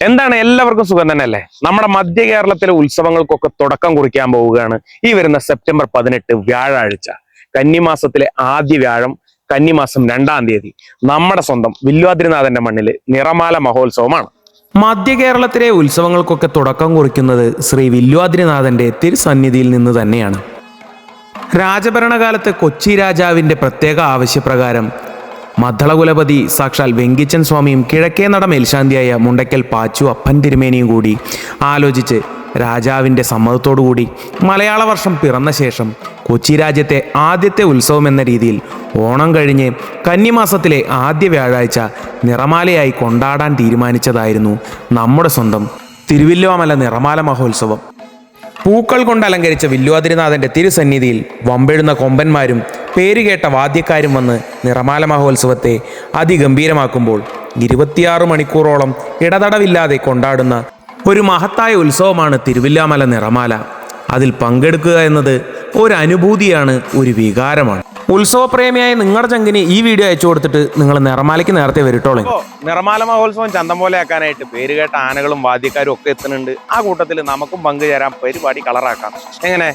എന്താണ് എല്ലാവർക്കും സുഖം തന്നെയല്ലേ? നമ്മുടെ മധ്യ കേരളത്തിലെ ഉത്സവങ്ങൾക്കൊക്കെ തുടക്കം കുറിക്കാൻ പോവുകയാണ് ഈ വരുന്ന സെപ്റ്റംബർ 18 വ്യാഴാഴ്ച. കന്നിമാസത്തിലെ ആദ്യ വ്യാഴം, കന്നിമാസം 2-ാം തീയതി നമ്മുടെ സ്വന്തം വില്വാദ്രിനാഥന്റെ മണ്ണില് നിറമാല മഹോത്സവമാണ്. മധ്യ കേരളത്തിലെ ഉത്സവങ്ങൾക്കൊക്കെ തുടക്കം കുറിക്കുന്നത് ശ്രീ വില്വാദ്രിനാഥന്റെ തിരുസന്നിധിയിൽ നിന്ന് തന്നെയാണ്. രാജഭരണകാലത്ത് കൊച്ചി രാജാവിന്റെ പ്രത്യേക ആവശ്യപ്രകാരം മദ്ദളകുലപതി സാക്ഷാൽ വെങ്കിച്ചൻ സ്വാമിയും കിഴക്കേ നട മേൽശാന്തിയായ മുണ്ടയ്ക്കൽ പാച്ചു അപ്പൻ തിരുമേനിയും കൂടി ആലോചിച്ച് രാജാവിൻ്റെ സമ്മതത്തോടുകൂടി മലയാള വർഷം പിറന്ന ശേഷം കൊച്ചി രാജ്യത്തെ ആദ്യത്തെ ഉത്സവം എന്ന രീതിയിൽ ഓണം കഴിഞ്ഞ് കന്നിമാസത്തിലെ ആദ്യ വ്യാഴാഴ്ച നിറമാലയായി കൊണ്ടാടാൻ തീരുമാനിച്ചതായിരുന്നു നമ്മുടെ സ്വന്തം തിരുവില്വാമല നിറമാല മഹോത്സവം. പൂക്കൾ കൊണ്ട് അലങ്കരിച്ച വില്വാദ്രിനാഥന്റെ തിരുസന്നിധിയിൽ വമ്പെഴുന്ന കൊമ്പന്മാരും പേരുകേട്ട വാദ്യക്കാരും വന്ന് നിറമാല മഹോത്സവത്തെ അതിഗംഭീരമാക്കുമ്പോൾ 26 മണിക്കൂറോളം ഇടതടവില്ലാതെ കൊണ്ടാടുന്ന ഒരു മഹത്തായ ഉത്സവമാണ് തിരുവില്വാമല നിറമാല. അതിൽ പങ്കെടുക്കുക എന്നത് ഒരു അനുഭൂതിയാണ്, ഒരു വികാരമാണ്. ഉത്സവപ്രേമിയായ നിങ്ങളുടെ ചങ്കിന് ഈ വീഡിയോ അയച്ചു കൊടുത്തിട്ട് നിങ്ങൾ നിറമാലയ്ക്ക് നേരത്തെ വരിട്ടോളെ. നിറമാല മഹോത്സവം ചന്തം പോലെ ആക്കാനായിട്ട് പേരുകേട്ട ആനകളും വാദ്യക്കാരും ഒക്കെ എത്തുന്നുണ്ട്. ആ കൂട്ടത്തിൽ നമുക്കും പങ്കുചേരാൻ, പരിപാടി കളറാക്കാം. എങ്ങനെ?